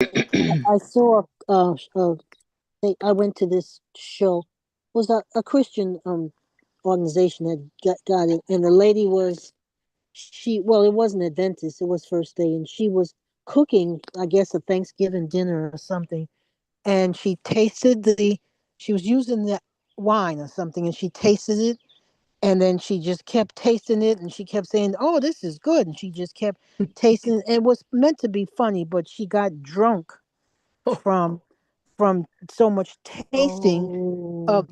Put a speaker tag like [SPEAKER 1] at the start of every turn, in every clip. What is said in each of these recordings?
[SPEAKER 1] I saw I went to this show. It was a Christian organization that got it, and the lady was it wasn't Adventist. It was First Day, and she was cooking, I guess, a Thanksgiving dinner or something. And she was using the wine or something, and she tasted it, and then she just kept tasting it, and she kept saying, "Oh, this is good," and she just kept tasting it. It was meant to be funny, but she got drunk from so much tasting
[SPEAKER 2] Oh,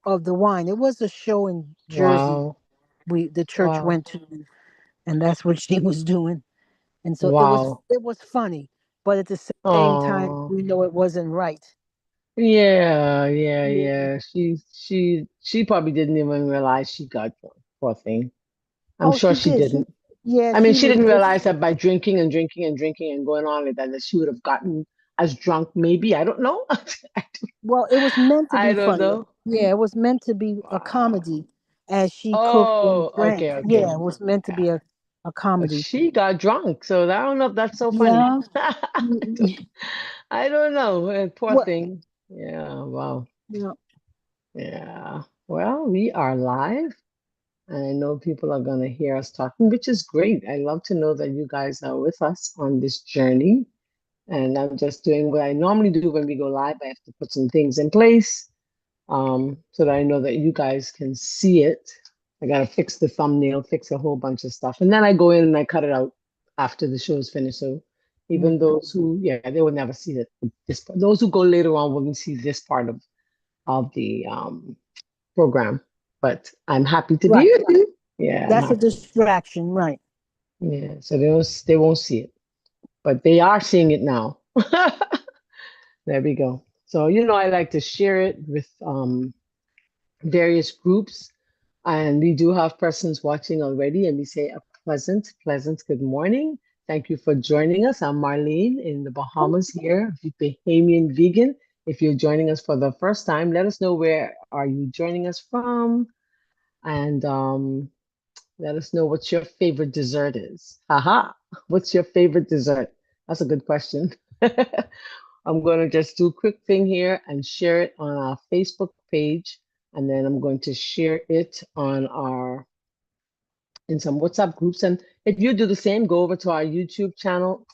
[SPEAKER 1] of the wine. It was a show in Jersey.
[SPEAKER 2] wow,
[SPEAKER 1] The church
[SPEAKER 2] wow,
[SPEAKER 1] went to, and that's what she was doing. And so
[SPEAKER 2] wow.
[SPEAKER 1] it was funny, but at the same time, we
[SPEAKER 2] Oh,
[SPEAKER 1] know it wasn't right.
[SPEAKER 2] yeah, yeah,
[SPEAKER 1] Yeah.
[SPEAKER 2] yeah. She probably didn't even realize she got drunk. Poor thing. I'm
[SPEAKER 1] Oh,
[SPEAKER 2] sure
[SPEAKER 1] she
[SPEAKER 2] she
[SPEAKER 1] did.
[SPEAKER 2] didn't.
[SPEAKER 1] Yeah,
[SPEAKER 2] I mean,
[SPEAKER 1] she
[SPEAKER 2] she
[SPEAKER 1] was
[SPEAKER 2] didn't realize
[SPEAKER 1] just.
[SPEAKER 2] that by drinking and drinking and drinking and going on like that she would have gotten as drunk. Maybe I don't know.
[SPEAKER 1] Well, it was meant to
[SPEAKER 2] I
[SPEAKER 1] be
[SPEAKER 2] don't
[SPEAKER 1] funny.
[SPEAKER 2] know.
[SPEAKER 1] Yeah, it was meant to be a
[SPEAKER 2] Wow.
[SPEAKER 1] comedy as she cooked and
[SPEAKER 2] Oh,
[SPEAKER 1] drank.
[SPEAKER 2] okay,
[SPEAKER 1] Yeah,
[SPEAKER 2] okay.
[SPEAKER 1] it was meant to
[SPEAKER 2] Yeah.
[SPEAKER 1] be a
[SPEAKER 2] But
[SPEAKER 1] comedy.
[SPEAKER 2] she got drunk, so I don't know if that's so funny.
[SPEAKER 1] Yeah.
[SPEAKER 2] I don't know. Poor
[SPEAKER 1] What?
[SPEAKER 2] thing. Yeah, wow.
[SPEAKER 1] Yeah.
[SPEAKER 2] Yeah. Well, we are live, and I know people are going to hear us talking, which is great. I love to know that you guys are with us on this journey. And I'm just doing what I normally do when we go live. I have to put some things in place so that I know that you guys can see it. I got to fix the thumbnail, fix a whole bunch of stuff. And then I go in and I cut it out after the show is finished. So even
[SPEAKER 1] Mm.
[SPEAKER 2] those who, yeah, they will never see that. Those who go later on will see this part of the program. But I'm happy to be
[SPEAKER 1] Right.
[SPEAKER 2] with you. Yeah, I'm
[SPEAKER 1] That's a
[SPEAKER 2] happy.
[SPEAKER 1] distraction. Right.
[SPEAKER 2] Yeah, so they won't see it, but they are seeing it now. There we go. So I like to share it with various groups, and we do have persons watching already, and we say a pleasant good morning. Thank you for joining us. I'm Marlene in the Bahamas here, Bahamian vegan. If you're joining us for the first time, let us know where are you joining us from, and let us know what your favorite dessert is. Haha, what's your favorite dessert? That's a good question. I'm going to just do a quick thing here and share it on our Facebook page. And then I'm going to share it in some WhatsApp groups. And if you do the same, go over to our YouTube channel,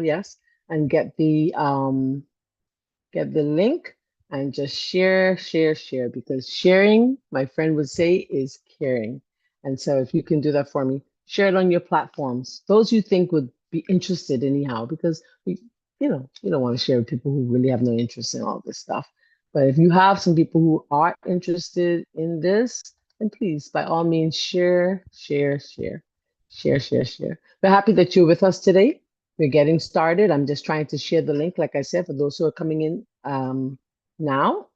[SPEAKER 2] yes, and get the link and just share, because sharing, my friend would say, is caring. And so if you can do that for me, share it on your platforms, those you think would be interested anyhow, because you don't want to share with people who really have no interest in all this stuff. But if you have some people who are interested in this, then please, by all means, share. We're happy that you're with us today. We're getting started. I'm just trying to share the link, like I said, for those who are coming in now.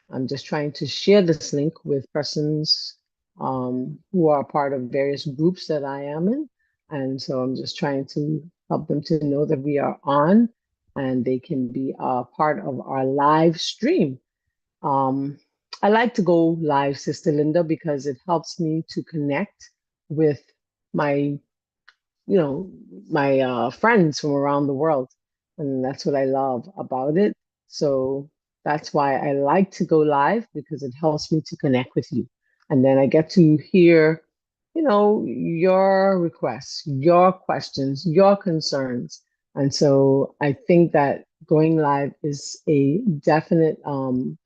[SPEAKER 2] I'm just trying to share this link with persons who are part of various groups that I am in. And so I'm just trying to help them to know that we are on and they can be a part of our live stream. Um, I like to go live, Sister Linda, because it helps me to connect with my you know, my friends from around the world. And that's what I love about it. So that's why I like to go live, because it helps me to connect with you. And then I get to hear, your requests, your questions, your concerns. And so I think that going live is a definite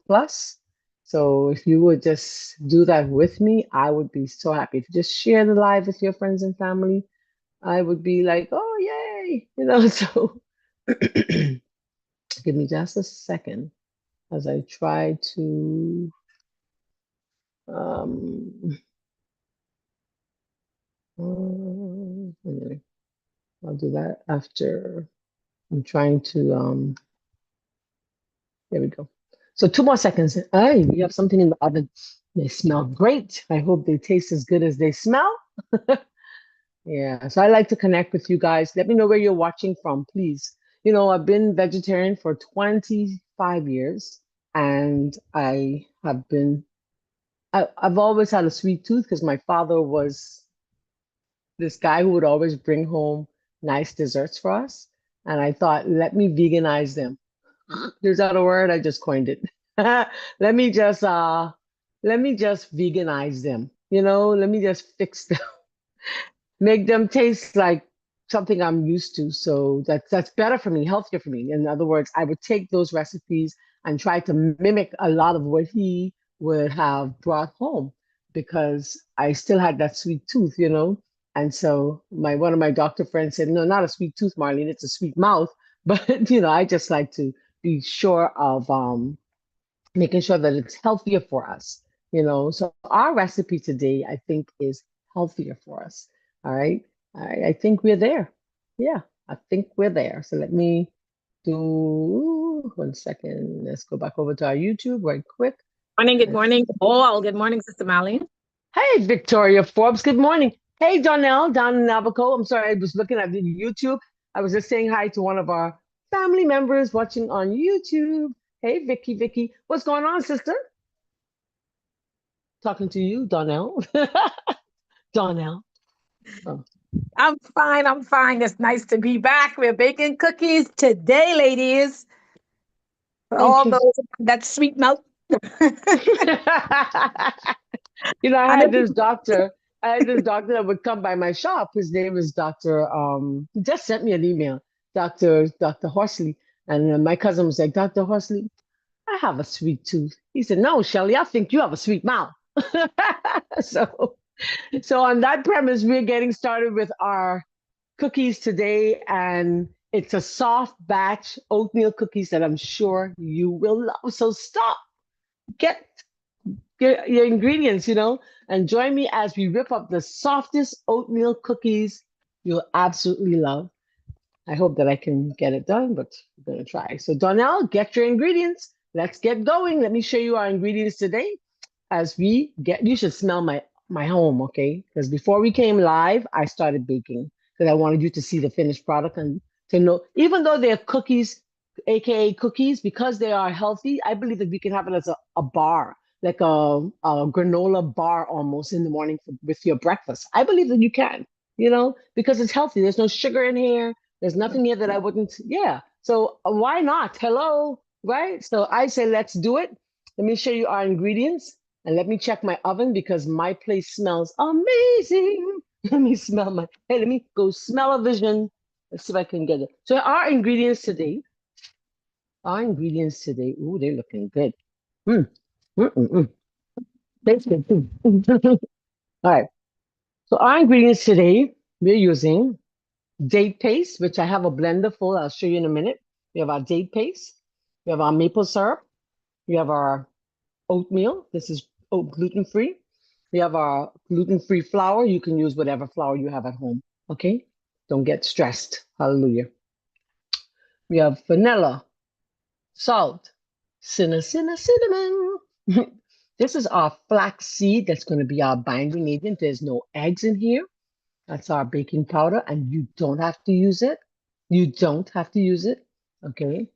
[SPEAKER 2] plus. So if you would just do that with me, I would be so happy. If you just share the live with your friends and family, I would be like, oh, yay, so give me just a second as I try to, um, anyway, I'll do that after I'm trying to, there we go. So 2 more seconds. Hey, we have something in the oven. They smell great. I hope they taste as good as they smell. Yeah, so I like to connect with you guys. Let me know where you're watching from, please. I've been vegetarian for 25 years, and I've always had a sweet tooth because my father was this guy who would always bring home nice desserts for us. and I thought, let me veganize them. Is that a word? I just coined it. Let me just veganize them. Let me just fix them, make them taste like something I'm used to. So that's better for me, healthier for me. In other words, I would take those recipes and try to mimic a lot of what he would have brought home because I still had that sweet tooth. And so my one of my doctor friends said, no, not a sweet tooth, Marlene, it's a sweet mouth. But I just like to be sure of making sure that it's healthier for us. So our recipe today, I think, is healthier for us. All right. I think we're there. Yeah, I think we're there. So let me do 1 second. Let's go back over to our YouTube right quick.
[SPEAKER 3] Morning, good morning, all. Good morning, Sister Marlene.
[SPEAKER 2] Hey, Victoria Forbes. Good morning. Hey, Donnell down in Navico. I'm sorry, I was looking at the YouTube. I was just saying hi to one of our family members watching on YouTube. Hey, Vicky. What's going on, sister? Talking to you, Donnell. Donnell. Oh.
[SPEAKER 3] I'm fine. I'm fine. It's nice to be back. We're baking cookies today, ladies. For all
[SPEAKER 2] Okay.
[SPEAKER 3] those that sweet mouth.
[SPEAKER 2] I
[SPEAKER 3] And
[SPEAKER 2] had
[SPEAKER 3] it-
[SPEAKER 2] this doctor. I had this doctor that would come by my shop. His name is Dr. He just sent me an email, Dr. Horsley. And my cousin was like, Dr. Horsley, I have a sweet tooth. He said, no, Shelley, I think you have a sweet mouth. So, so on that premise, we're getting started with our cookies today, and it's a soft batch oatmeal cookies that I'm sure you will love. So stop, get your ingredients, and join me as we rip up the softest oatmeal cookies you'll absolutely love. I hope that I can get it done, but I'm going to try. So Donnell, get your ingredients. Let's get going. Let me show you our ingredients today as we get, you should smell my home, okay? Because before we came live, I started baking because I wanted you to see the finished product and to know, even though they're cookies, aka cookies, because they are healthy, I believe that we can have it as a bar, like a granola bar almost in the morning with your breakfast. I believe that you can, because it's healthy. There's no sugar in here. There's nothing here that I wouldn't, yeah. So why not? Hello, right? So I say, let's do it. Let me show you our ingredients. And let me check my oven because my place smells amazing. Let me go smell-o-vision. Let's see if I can get it. So ooh, they're looking good. Mm, Tastes good too. All right. So our ingredients today, we're using date paste, which I have a blender full. I'll show you in a minute. We have our date paste. We have our maple syrup. We have our oatmeal. This is gluten-free. We have our gluten-free flour. You can use whatever flour you have at home. Okay? Don't get stressed. Hallelujah. We have vanilla, salt, cinnamon. This is our flax seed. That's going to be our binding agent. There's no eggs in here. That's our baking powder, and you don't have to use it. You don't have to use it. Okay?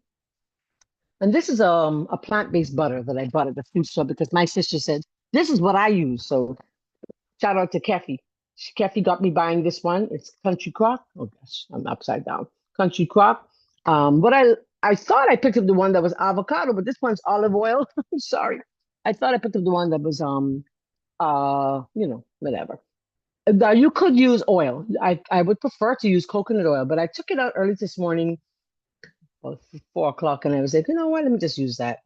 [SPEAKER 2] And this is a plant-based butter that I bought at the food store because my sister said, this is what I use. So shout out to Kefi. Kefi got me buying this one. It's Country Crock. Oh gosh, I'm upside down. Country Crock. What I thought I picked up the one that was avocado, but this one's olive oil. I'm sorry. I thought I picked up the one that was whatever. Now you could use oil. I would prefer to use coconut oil, but I took it out early this morning, about 4 o'clock, and I was like, you know what? Let me just use that.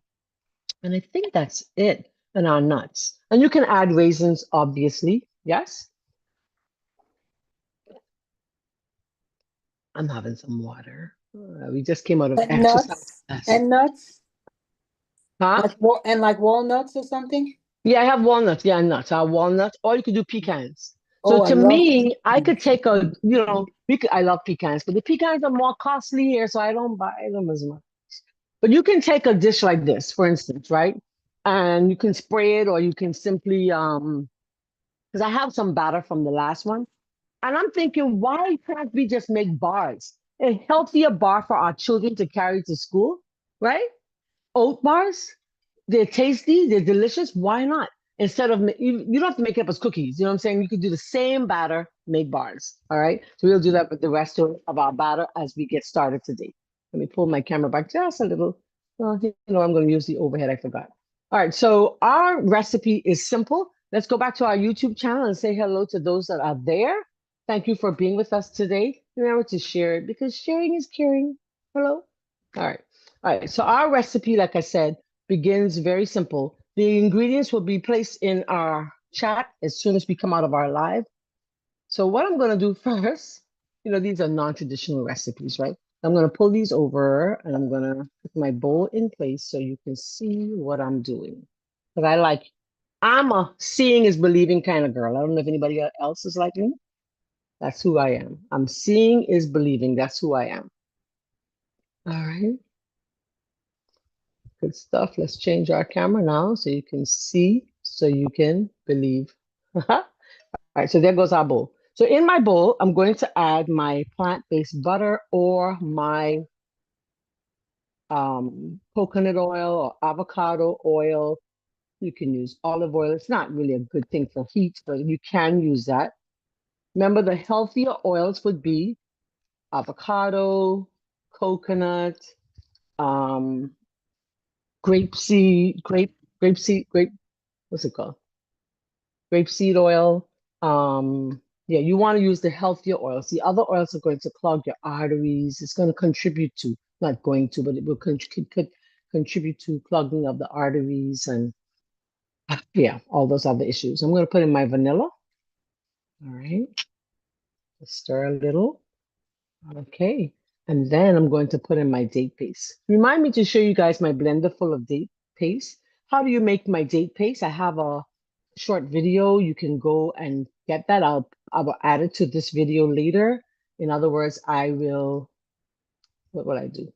[SPEAKER 2] And I think that's it. And our nuts. And you can add raisins, obviously. Yes. I'm having some water. We just came out of
[SPEAKER 1] And
[SPEAKER 2] exercise
[SPEAKER 1] nuts.
[SPEAKER 2] class.
[SPEAKER 1] And nuts.
[SPEAKER 2] Huh?
[SPEAKER 1] Like walnuts or something.
[SPEAKER 2] Yeah, I have walnuts. Yeah, nuts. I have walnuts. Or you could do pecans. So
[SPEAKER 1] Oh, I
[SPEAKER 2] to
[SPEAKER 1] love
[SPEAKER 2] me, I
[SPEAKER 1] pecans.
[SPEAKER 2] could take I love pecans, but the pecans are more costly here, so I don't buy them as much. But you can take a dish like this, for instance, right? And you can spray it, or you can simply because I have some batter from the last one. And I'm thinking, why can't we just make bars? A healthier bar for our children to carry to school, right? Oat bars, they're tasty, they're delicious. Why not? instead of, you don't have to make it up as cookies. You know what I'm saying? You could do the same batter, make bars. All right. So we'll do that with the rest of our batter as we get started today. Let me pull my camera back just a little. Well, you know, I'm going to use the overhead. I forgot. All right. So our recipe is simple. Let's go back to our YouTube channel and say hello to those that are there. Thank you for being with us today. Remember to share it because sharing is caring. Hello. All right. All right. So our recipe, like I said, begins very simple. The ingredients will be placed in our chat as soon as we come out of our live. So what I'm going to do first, you know, these are non-traditional recipes, right? I'm going to pull these over and I'm going to put my bowl in place so you can see what I'm doing. Because I'm a seeing is believing kind of girl. I don't know if anybody else is like me. That's who I am. I'm seeing is believing. That's who I am. All right. Good stuff. Let's change our camera now so you can see, so you can believe. All right, so there goes our bowl. So in my bowl, I'm going to add my plant-based butter or my coconut oil or avocado oil. You can use olive oil. It's not really a good thing for heat, but you can use that. Remember, the healthier oils would be avocado, coconut, what's it called? Grapeseed oil. Yeah, you want to use the healthier oils. The other oils are going to clog your arteries. It's going to contribute to, not going to, but it will contribute to clogging of the arteries and yeah, all those other issues. I'm going to put in my vanilla. All right. Stir a little. Okay. And then I'm going to put in my date paste. Remind me to show you guys my blender full of date paste. How do you make my date paste? I have a short video. You can go and get that. I will add it to this video later. In other words, what will I do?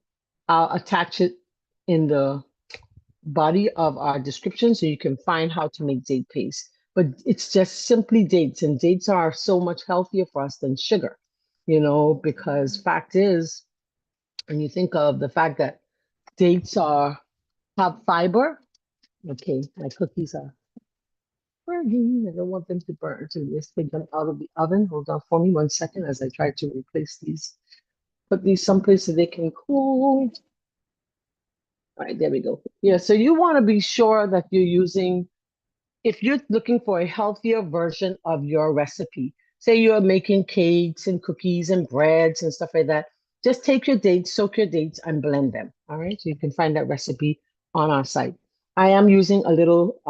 [SPEAKER 2] I'll attach it in the body of our description so you can find how to make date paste. But it's just simply dates, and dates are so much healthier for us than sugar, you know, because fact is, when you think of the fact that dates have fiber. Okay, my cookies are burning. I don't want them to burn. So let's take them out of the oven. Hold on for me 1 second as I try to replace these. Put these someplace so they can cool. All right, there we go. Yeah, so you want to be sure that you're using, if you're looking for a healthier version of your recipe, say you're making cakes and cookies and breads and stuff like that, just take your dates, soak your dates, and blend them. All right, so you can find that recipe on our site. I am using a little,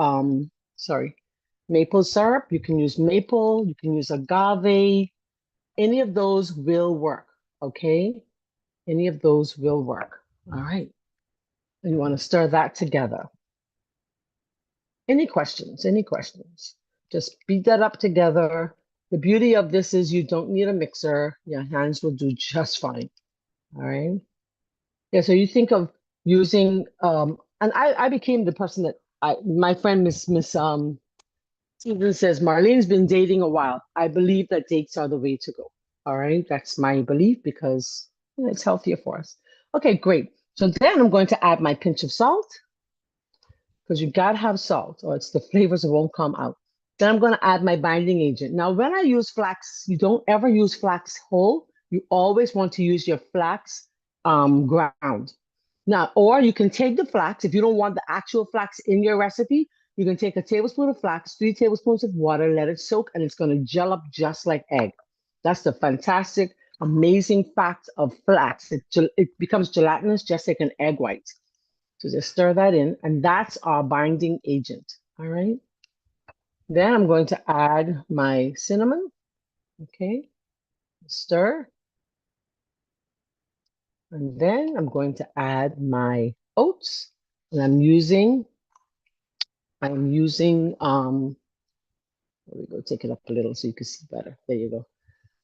[SPEAKER 2] maple syrup. You can use maple, you can use agave. Any of those will work, okay? Any of those will work. All right. And you want to stir that together. Any questions? Any questions? Just beat that up together. The beauty of this is you don't need a mixer. Your hands will do just fine. All right. Yeah, so you think of using, and I became the person that my friend Miss Susan says, Marlene's been dating a while. I believe that dates are the way to go. All right. That's my belief because it's healthier for us. Okay, great. So then I'm going to add my pinch of salt because you got to have salt or it's the flavors that won't come out. Then I'm going to add my binding agent. Now, when I use flax, you don't ever use flax whole. You always want to use your flax ground. Now, or you can take the flax, if you don't want the actual flax in your recipe, you can take a tablespoon of flax, 3 tablespoons of water, let it soak, and it's going to gel up just like egg. That's the fantastic, amazing fact of flax. It becomes gelatinous just like an egg white. So just stir that in, and that's our binding agent. All right. Then I'm going to add my cinnamon. Okay. Stir. And then I'm going to add my oats. And I'm using, there we go, take it up a little so you can see better. There you go.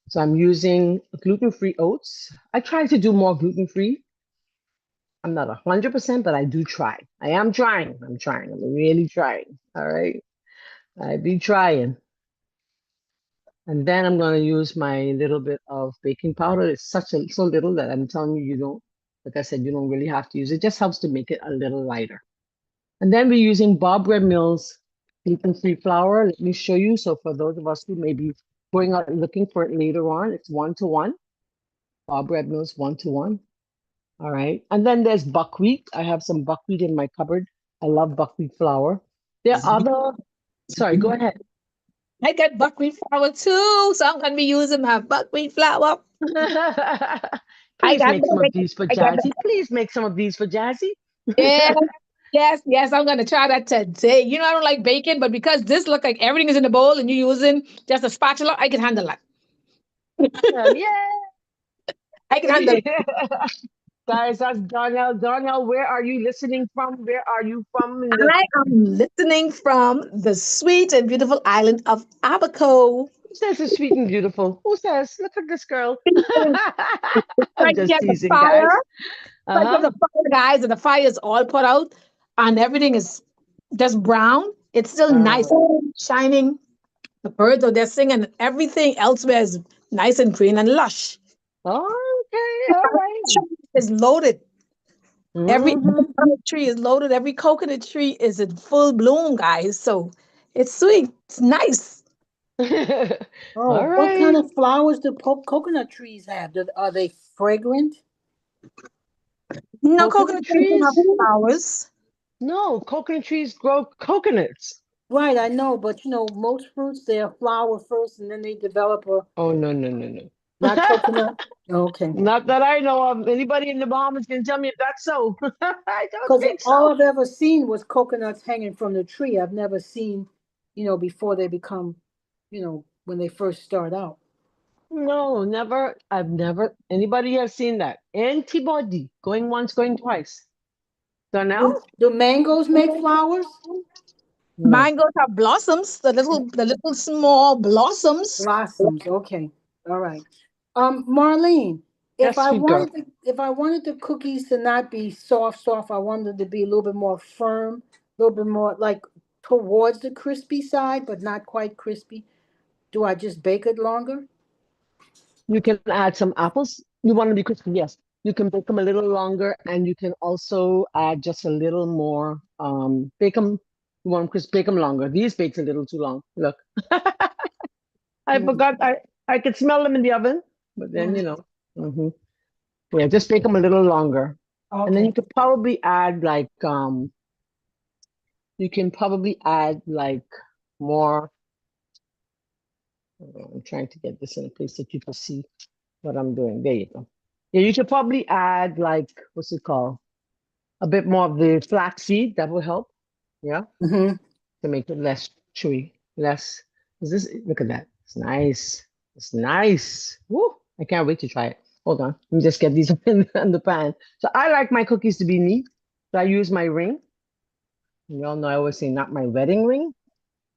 [SPEAKER 2] So I'm using gluten-free oats. I try to do more gluten-free. I'm not 100%, but I do try. I am trying. I'm trying. I'm really trying. All right. I be trying. And then I'm going to use my little bit of baking powder. It's so little that I'm telling you, you don't, like I said, you don't really have to use it. It just helps to make it a little lighter. And then we're using Bob Red Mills gluten-free flour. Let me show you. So for those of us who may be going out and looking for it later on, it's 1-to-1. Our bread mills 1-to-1. All right. And then there's buckwheat. I have some buckwheat in my cupboard. I love buckwheat flour. There are other, sorry, go ahead.
[SPEAKER 3] I got buckwheat flour too, so I'm gonna be using my buckwheat flour. I
[SPEAKER 2] Please
[SPEAKER 3] got
[SPEAKER 2] make some of
[SPEAKER 3] the,
[SPEAKER 2] these for
[SPEAKER 3] I got
[SPEAKER 2] Jazzy. Please make some of these for Jazzy.
[SPEAKER 3] yeah, yes. I'm gonna try that today. You know, I don't like bacon, but because this look like everything is in the bowl and you're using just a spatula, I can handle that. I can handle it.
[SPEAKER 2] Yeah. Guys, that's Darnell. Darnell, where are you listening from? Where are you from in the
[SPEAKER 3] I am listening from the sweet and beautiful island of Abaco.
[SPEAKER 2] who says it's sweet and beautiful? Who says? Look at this girl. I'm
[SPEAKER 3] Right
[SPEAKER 2] just
[SPEAKER 3] here, the
[SPEAKER 2] teasing,
[SPEAKER 3] fire.
[SPEAKER 2] guys.
[SPEAKER 3] Right here,
[SPEAKER 2] Uh-huh.
[SPEAKER 3] the fire, guys, and the fire is all put out, and everything is just brown. It's still nice,
[SPEAKER 2] Uh,
[SPEAKER 3] shining. The birds are there singing. Everything elsewhere is nice and green and lush.
[SPEAKER 2] okay, all right.
[SPEAKER 3] Is loaded. Every
[SPEAKER 2] Mm-hmm.
[SPEAKER 3] coconut tree is loaded. Every coconut tree is in full bloom, guys. So it's sweet. It's nice.
[SPEAKER 2] All
[SPEAKER 1] Oh, what kind
[SPEAKER 2] right.
[SPEAKER 1] of flowers do coconut trees have? Are they fragrant?
[SPEAKER 3] No,
[SPEAKER 2] Coconut
[SPEAKER 3] coconut trees don't have
[SPEAKER 2] trees?
[SPEAKER 3] flowers.
[SPEAKER 2] No, coconut trees grow coconuts.
[SPEAKER 1] Right, I know, but most fruits they're flower first and then they develop a
[SPEAKER 2] Oh, no, no, no, no.
[SPEAKER 1] not coconut. Okay.
[SPEAKER 2] Not that I know of. Anybody in the Bahamas can tell me if that's so. I don't
[SPEAKER 1] Because
[SPEAKER 2] think
[SPEAKER 1] all
[SPEAKER 2] so.
[SPEAKER 1] I've ever seen was coconuts hanging from the tree. I've never seen, before they become, when they first start out.
[SPEAKER 2] No, never. I've never. Anybody has seen that? Antibody. Going once, going twice. So now?
[SPEAKER 1] Do mangoes make flowers?
[SPEAKER 2] No.
[SPEAKER 3] Mangoes have blossoms, the little small blossoms.
[SPEAKER 1] Blossoms. Okay. All right. Marlene, if
[SPEAKER 2] Yes,
[SPEAKER 1] I
[SPEAKER 2] sweet girl.
[SPEAKER 1] wanted the cookies to not be soft, I wanted to be a little bit more firm, a little bit more like towards the crispy side, but not quite crispy. Do I just bake it longer?
[SPEAKER 2] You can add some apples. You want to be crispy, yes. You can bake them a little longer, and you can also add just a little more. Bake them. You want them crisp, bake them longer. These bakes a little too long. Look, I
[SPEAKER 1] Mm,
[SPEAKER 2] forgot. I could smell them in the oven, but then
[SPEAKER 1] mm.
[SPEAKER 2] hmm yeah, just bake them a little longer, and then
[SPEAKER 1] Okay.
[SPEAKER 2] you could probably add like you can probably add like more. I'm trying to get this in a place that you can see what I'm doing. There you go. Yeah, you should probably add like what's it called? A bit more of the flaxseed. That will help. Yeah,
[SPEAKER 1] Mm-hmm.
[SPEAKER 2] to make it less chewy. Less. Is this? Look at that. It's nice. It's nice. Woo! I can't wait to try it. Hold on. Let me just get these in the pan. So I like my cookies to be neat. So I use my ring. You all know I always say not my wedding ring.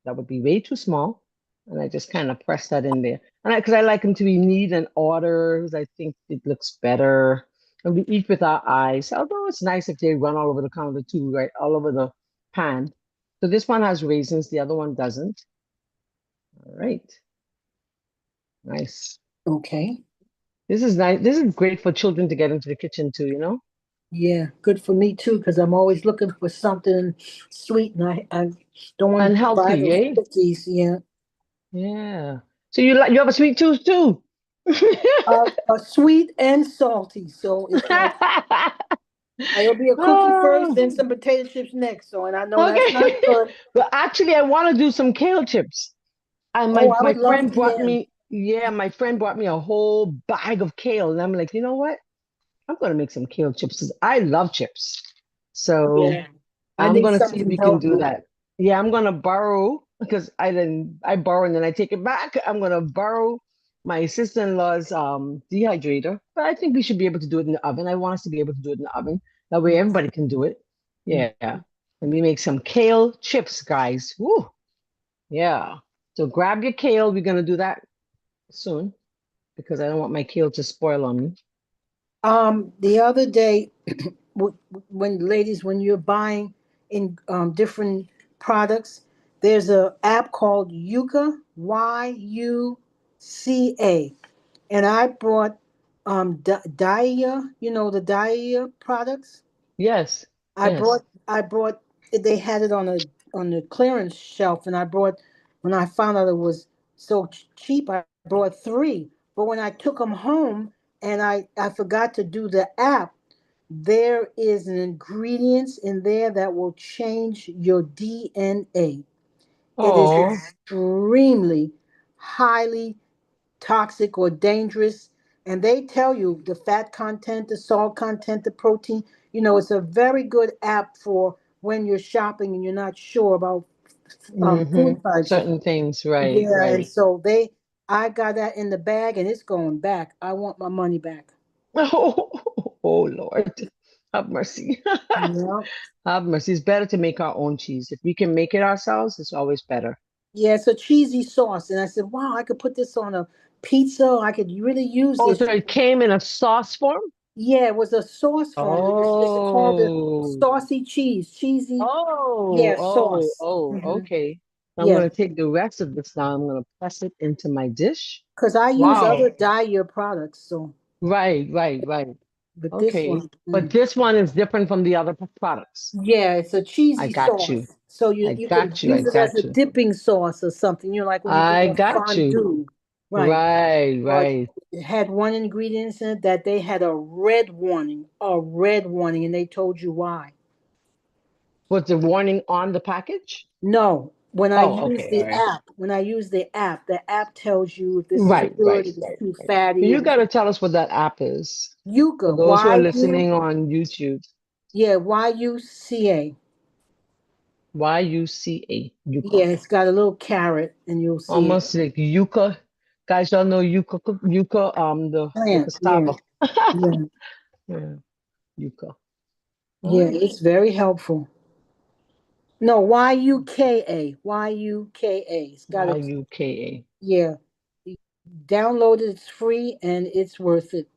[SPEAKER 2] That would be way too small. And I just kind of press that in there. And because I like them to be neat and orders, I think it looks better. And we eat with our eyes. Although it's nice if they run all over the counter too, right? All over the pan. So this one has raisins, the other one doesn't. All right. Nice.
[SPEAKER 1] Okay.
[SPEAKER 2] This is nice. This is great for children to get into the kitchen too, you know?
[SPEAKER 1] Yeah, good for me too, because I'm always looking for something sweet, and I don't want
[SPEAKER 2] And
[SPEAKER 1] to buy
[SPEAKER 2] healthy,
[SPEAKER 1] those
[SPEAKER 2] eh?
[SPEAKER 1] cookies. Yeah.
[SPEAKER 2] Yeah. So you have a sweet tooth too.
[SPEAKER 1] Sweet and salty. So it's like it'll be a cookie first, then
[SPEAKER 2] Oh.
[SPEAKER 1] some potato chips next. So, and I know that's not
[SPEAKER 2] Okay.
[SPEAKER 1] good.
[SPEAKER 2] Well, actually, I want to do some kale chips. And
[SPEAKER 1] Oh, I
[SPEAKER 2] my
[SPEAKER 1] would love
[SPEAKER 2] friend brought
[SPEAKER 1] PM.
[SPEAKER 2] me, yeah, my friend brought me a whole bag of kale. And I'm like, you know what? I'm gonna make some kale chips 'cause I love chips. So
[SPEAKER 1] Yeah, I
[SPEAKER 2] I'm
[SPEAKER 1] need
[SPEAKER 2] gonna see if
[SPEAKER 1] something
[SPEAKER 2] we can do
[SPEAKER 1] healthy.
[SPEAKER 2] that. Yeah, I'm gonna borrow because I borrow and then I take it back. I'm gonna borrow my sister-in-law's dehydrator, but I think we should be able to do it in the oven. I want us to be able to do it in the oven. That way everybody can do it. Yeah. And we make some kale chips, guys. Woo! Yeah. So grab your kale. We're gonna do that soon because I don't want my kale to spoil on me.
[SPEAKER 1] The other day, when you're buying in different products, there's a app called Yuka, Yuca, and I bought Dia, the Dia products.
[SPEAKER 2] Yes.
[SPEAKER 1] I
[SPEAKER 2] Yes.
[SPEAKER 1] brought I brought they had it on on the clearance shelf, and I brought when I found out it was so cheap, I brought three. But when I took them home and I forgot to do the app, there is an ingredients in there that will change your DNA. It is
[SPEAKER 2] Oh,
[SPEAKER 1] extremely highly toxic or dangerous. And they tell you the fat content, the salt content, the protein. It's a very good app for when you're shopping and you're not sure about food types.
[SPEAKER 2] certain things, right,
[SPEAKER 1] Yeah, and
[SPEAKER 2] right.
[SPEAKER 1] so I got that in the bag and it's going back. I want my money back.
[SPEAKER 2] Oh, Lord, have mercy.
[SPEAKER 1] Yeah.
[SPEAKER 2] Have mercy. It's better to make our own cheese. If we can make it ourselves, it's always better.
[SPEAKER 1] Yeah, it's a cheesy sauce. And I said, wow, I could put this on a pizza. I could really use
[SPEAKER 2] Oh,
[SPEAKER 1] this.
[SPEAKER 2] so it came in a sauce form?
[SPEAKER 1] Yeah, it was a sauce form. It's called the
[SPEAKER 2] Oh,
[SPEAKER 1] saucy cheese. Cheesy,
[SPEAKER 2] oh,
[SPEAKER 1] yeah,
[SPEAKER 2] oh,
[SPEAKER 1] sauce.
[SPEAKER 2] oh, okay. I'm
[SPEAKER 1] Yeah,
[SPEAKER 2] going to take the rest of this now. I'm going to press it into my dish.
[SPEAKER 1] because I use
[SPEAKER 2] Wow.
[SPEAKER 1] other dye year products. So,
[SPEAKER 2] Right, right, right.
[SPEAKER 1] but this
[SPEAKER 2] Okay.
[SPEAKER 1] one,
[SPEAKER 2] But this one is different from the other products.
[SPEAKER 1] yeah, it's a
[SPEAKER 2] I
[SPEAKER 1] cheesy
[SPEAKER 2] got you.
[SPEAKER 1] sauce. So
[SPEAKER 2] I
[SPEAKER 1] you can
[SPEAKER 2] got you. I
[SPEAKER 1] use it as a
[SPEAKER 2] got you.
[SPEAKER 1] dipping sauce or something. Like when you do
[SPEAKER 2] I
[SPEAKER 1] a
[SPEAKER 2] got you.
[SPEAKER 1] fondue, right?
[SPEAKER 2] Right,
[SPEAKER 1] But
[SPEAKER 2] right.
[SPEAKER 1] it had one ingredient in it that they had a red warning, and they told you why.
[SPEAKER 2] Was the warning on the package?
[SPEAKER 1] No,
[SPEAKER 2] Oh, okay, all right.
[SPEAKER 1] when I use the app tells you if this is
[SPEAKER 2] Right,
[SPEAKER 1] good,
[SPEAKER 2] right,
[SPEAKER 1] if it's
[SPEAKER 2] right,
[SPEAKER 1] too
[SPEAKER 2] right.
[SPEAKER 1] fatty,
[SPEAKER 2] You
[SPEAKER 1] if
[SPEAKER 2] got
[SPEAKER 1] it's
[SPEAKER 2] to tell us what that app is for
[SPEAKER 1] Yuca,
[SPEAKER 2] those who are listening on YouTube.
[SPEAKER 1] YUCA.
[SPEAKER 2] YUCA,
[SPEAKER 1] Yeah,
[SPEAKER 2] Yuka.
[SPEAKER 1] it's got a little carrot, and you'll see it.
[SPEAKER 2] Almost like yucca. Guys, y'all know yucca, yucca, the
[SPEAKER 1] Plant, yeah,
[SPEAKER 2] cassava.
[SPEAKER 1] yeah,
[SPEAKER 2] Yeah, yucca. All
[SPEAKER 1] yeah.
[SPEAKER 2] right.
[SPEAKER 1] It's very helpful. No, YUKA. It's got a
[SPEAKER 2] YUKA.
[SPEAKER 1] yeah. Download it. It's free and it's worth it.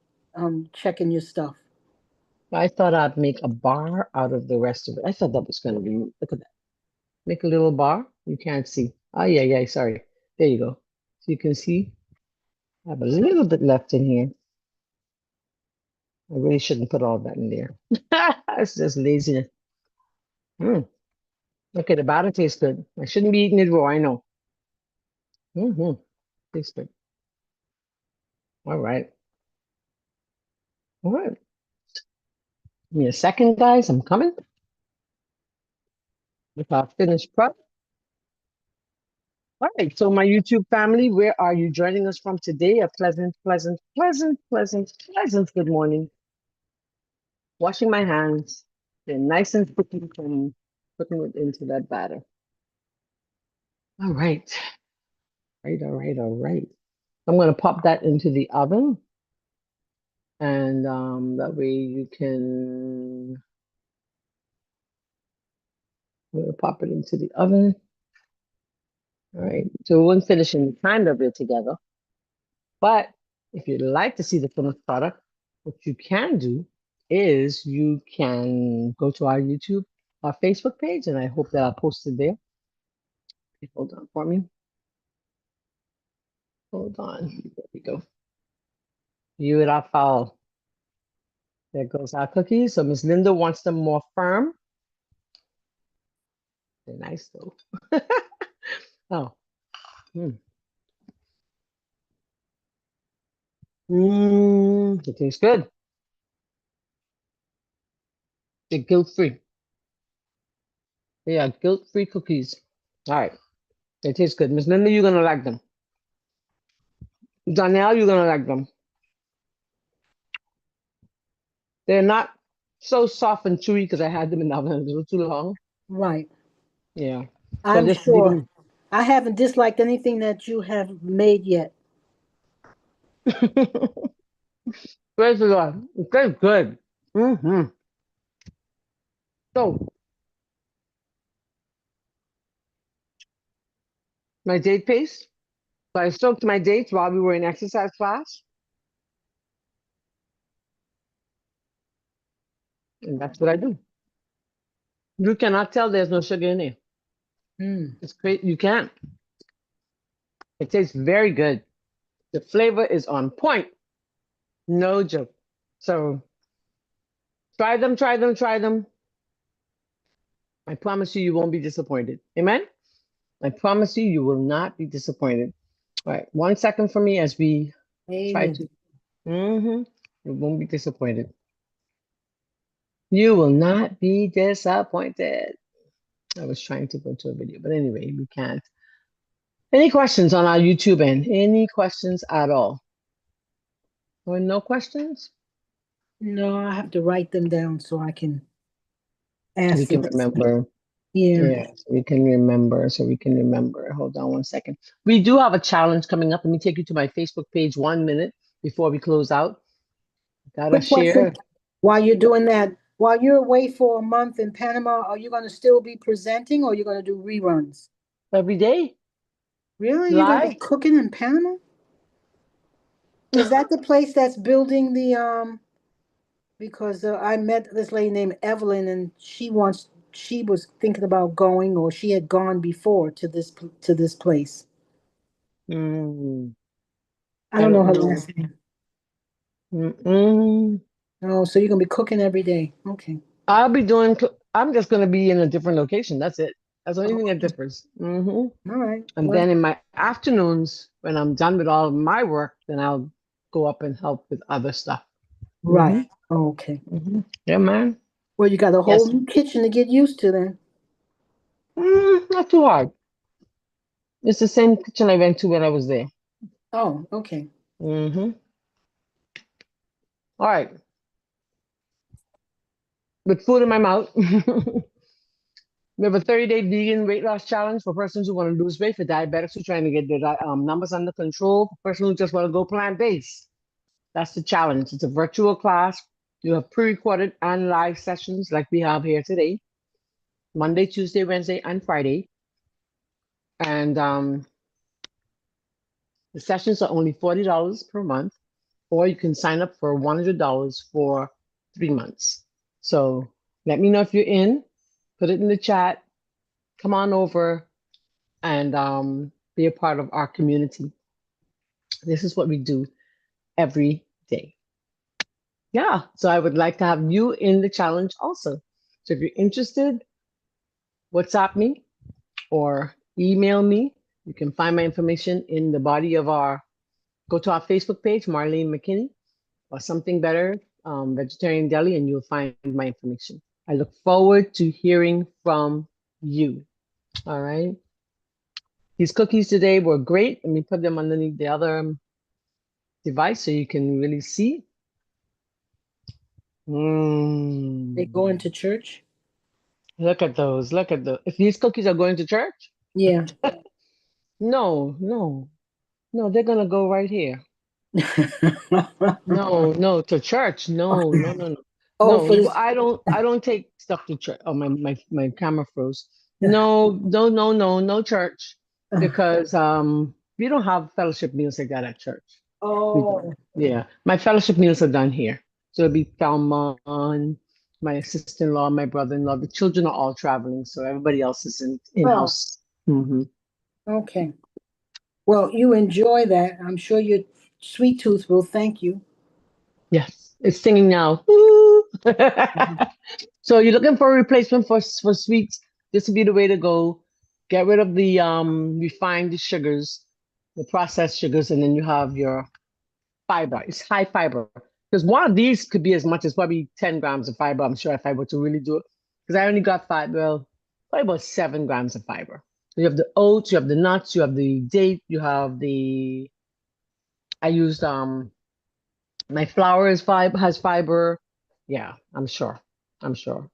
[SPEAKER 1] Checking your stuff.
[SPEAKER 2] I thought I'd make a bar out of the rest of it. I thought that was going to be, look at that. Make a little bar. You can't see. Oh, yeah, yeah, sorry. There you go. So you can see I have a little bit left in here. I really shouldn't put all that in there. It's just laziness. Mm. Okay, the batter tastes good. I shouldn't be eating it raw, I know. Mm-hmm. Tastes good. All right. All right. Give me a second, guys. I'm coming with our finished product. All right. So, my YouTube family, where are you joining us from today? A pleasant good morning. Washing my hands. They're nice and sticky from putting it into that batter. All right. All right. I'm going to pop that into the oven. And that way you can we'll pop it into the oven. All right. So we won't finish in the time that we're together. But if you'd like to see the finished product, what you can do is you can go to our YouTube, our Facebook page, and I hope that I'll post it there. Okay, hold on for me. Hold on. There we go. View it our foul. There goes our cookies. So Miss Linda wants them more firm. They're nice though. Oh. Mm. It tastes good. They're guilt-free. They are guilt-free cookies. All right. They taste good. Miss Linda, you're gonna like them. Danielle, you're gonna like them. They're not so soft and chewy because I had them in the oven a little too long.
[SPEAKER 1] Right.
[SPEAKER 2] Yeah. So I
[SPEAKER 1] I'm
[SPEAKER 2] just leave
[SPEAKER 1] sure.
[SPEAKER 2] them.
[SPEAKER 1] I haven't disliked anything that you have made yet.
[SPEAKER 2] Praise the Lord. It tastes good. So my date paste. So I soaked my dates while we were in exercise class, and that's what I do. You cannot tell there's no sugar in there.
[SPEAKER 1] Mm.
[SPEAKER 2] It's great. You can't. It tastes very good. The flavor is on point. No joke. So try them, try them, try them. I promise you, you won't be disappointed. Amen? I promise you, you will not be disappointed. All right, 1 second for me as we try
[SPEAKER 1] Amen.
[SPEAKER 2] to. You won't be disappointed. You will not be disappointed. I was trying to go to a video, but anyway, we can't. Any questions on our YouTube end? Any questions at all? Or no questions?
[SPEAKER 1] No, I have to write them down so I can
[SPEAKER 2] We
[SPEAKER 1] ask
[SPEAKER 2] can
[SPEAKER 1] them.
[SPEAKER 2] remember.
[SPEAKER 1] Yeah.
[SPEAKER 2] Yeah, so we can remember. So we can remember. Hold on 1 second. We do have a challenge coming up. Let me take you to my Facebook page 1 minute before we close out. Gotta
[SPEAKER 1] Quick question.
[SPEAKER 2] share
[SPEAKER 1] While you're doing that, while you're away for a month in Panama, are you going to still be presenting or are you going to do reruns?
[SPEAKER 2] every day
[SPEAKER 1] Really? You're going to
[SPEAKER 2] live.
[SPEAKER 1] be cooking in Panama? Is that the place that's building the because I met this lady named Evelyn and she was thinking about going or she had gone before to this place.
[SPEAKER 2] Mm,
[SPEAKER 1] I
[SPEAKER 2] I
[SPEAKER 1] don't know
[SPEAKER 2] don't
[SPEAKER 1] her
[SPEAKER 2] know.
[SPEAKER 1] last name.
[SPEAKER 2] Mm-mm.
[SPEAKER 1] Oh, so you're going to be cooking every day. Okay.
[SPEAKER 2] I'll be doing. I'm just gonna be in a different location. That's it. That's the only
[SPEAKER 1] Oh,
[SPEAKER 2] thing that differs.
[SPEAKER 1] all right.
[SPEAKER 2] And
[SPEAKER 1] Well,
[SPEAKER 2] then in my afternoons, when I'm done with all of my work, then I'll go up and help with other stuff.
[SPEAKER 1] right.
[SPEAKER 2] hmm
[SPEAKER 1] Okay.
[SPEAKER 2] Yeah, man.
[SPEAKER 1] Well, you got a whole
[SPEAKER 2] Yes.
[SPEAKER 1] new kitchen to get used to then.
[SPEAKER 2] Not too hard. It's the same kitchen I went to when I was there.
[SPEAKER 1] Oh, okay.
[SPEAKER 2] hmm All right. With food in my mouth. We have a 30-day vegan weight loss challenge for persons who want to lose weight, for diabetics who are trying to get their numbers under control, for persons who just want to go plant-based. That's the challenge. It's a virtual class. You have pre-recorded and live sessions like we have here today, Monday, Tuesday, Wednesday, and Friday. And the sessions are only $40 per month, or you can sign up for $100 for 3 months. So let me know if you're in. Put it in the chat. Come on over and be a part of our community. This is what we do every day. Yeah, so I would like to have you in the challenge also. So if you're interested, WhatsApp me or email me. You can find my information in the body of go to our Facebook page, Marlene McKinney, or Something Better, Vegetarian Deli, and you'll find my information. I look forward to hearing from you. All right. These cookies today were great. Let me put them underneath the other device so you can really see.
[SPEAKER 1] They
[SPEAKER 2] Mm.
[SPEAKER 1] go into church?
[SPEAKER 2] Look at those. Look at those. If these cookies are going to church,
[SPEAKER 1] Yeah.
[SPEAKER 2] no, no, no, they're gonna go right here. No, no, to church. No, no, no, no.
[SPEAKER 1] Oh,
[SPEAKER 2] No,
[SPEAKER 1] for this.
[SPEAKER 2] I don't take stuff to church. Oh, my camera froze. No, no, no, no, no church. Because we don't have fellowship meals like that at church. We don't.
[SPEAKER 1] Oh,
[SPEAKER 2] Yeah. My fellowship meals are done here. So it'll be Thelma, my sister-in-law, my brother-in-law. The children are all traveling, so everybody else is
[SPEAKER 1] oh,
[SPEAKER 2] in-house.
[SPEAKER 1] okay. Well, you enjoy that. I'm sure your sweet tooth will thank you.
[SPEAKER 2] Yes, it's singing now. Woo!
[SPEAKER 1] Mhm.
[SPEAKER 2] So you're looking for a replacement for sweets. This would be the way to go. Get rid of the refined sugars, the processed sugars, and then you have your fiber. It's high fiber. Because one of these could be as much as probably 10 grams of fiber, I'm sure, if I were to really do it. Because I only got well, probably about 7 grams of fiber. So you have the oats, you have the nuts, you have the date, you have I used my flour has fiber. Yeah, I'm sure. I'm sure.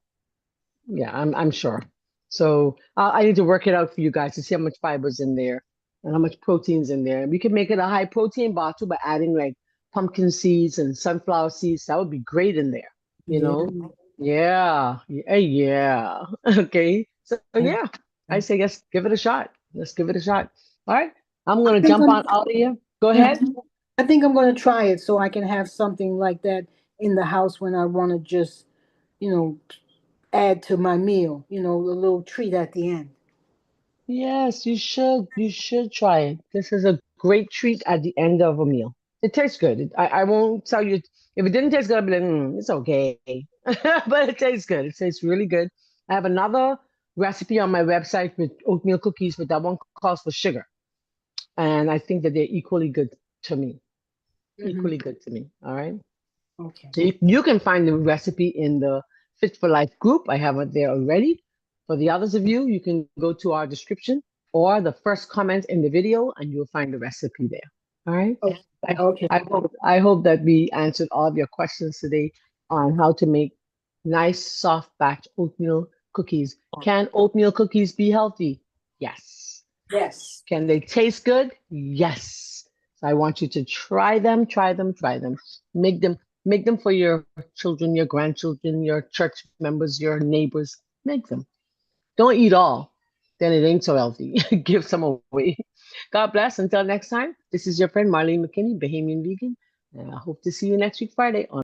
[SPEAKER 2] Yeah, I'm sure. So I need to work it out for you guys to see how much fiber's in there and how much protein's in there. We can make it a high protein bottle by adding like pumpkin seeds and sunflower seeds. That would be great in there, you
[SPEAKER 1] Yeah.
[SPEAKER 2] know? Yeah. Yeah. Yeah. Okay. So
[SPEAKER 1] Yeah.
[SPEAKER 2] yeah, I say yes, give it a shot. Let's give it a shot. All right. I'm
[SPEAKER 1] I
[SPEAKER 2] gonna
[SPEAKER 1] think
[SPEAKER 2] jump on out of here. Go ahead.
[SPEAKER 1] I think I'm going to try it so I can have something like that in the house when I want to just, you know, add to my meal, a little treat at the end.
[SPEAKER 2] Yes, you should. You should try it. This is a great treat at the end of a meal. It tastes good. I won't tell you if it didn't taste good, I'll be like, it's okay. But it tastes good. It tastes really good. I have another recipe on my website with oatmeal cookies, but that one calls for sugar. And I think that they're equally good to me. Equally good to me. All right.
[SPEAKER 3] Okay.
[SPEAKER 2] So you can find the recipe in the Fit for Life group. I have it there already. For the others of you, you can go to our description or the first comment in the video, and you'll find the recipe there. All right.
[SPEAKER 3] Okay.
[SPEAKER 2] I hope that we answered all of your questions today on how to make nice soft batch oatmeal cookies. Can oatmeal cookies be healthy? Yes.
[SPEAKER 3] Yes.
[SPEAKER 2] Can they taste good? Yes. So I want you to try them, try them, try them. Make them for your children, your grandchildren, your church members, your neighbors. Make them. Don't eat all. Then it ain't so healthy. Give some away. God bless. Until next time, this is your friend Marlene McKinney, Bahamian Vegan. And I hope to see you next week, Friday on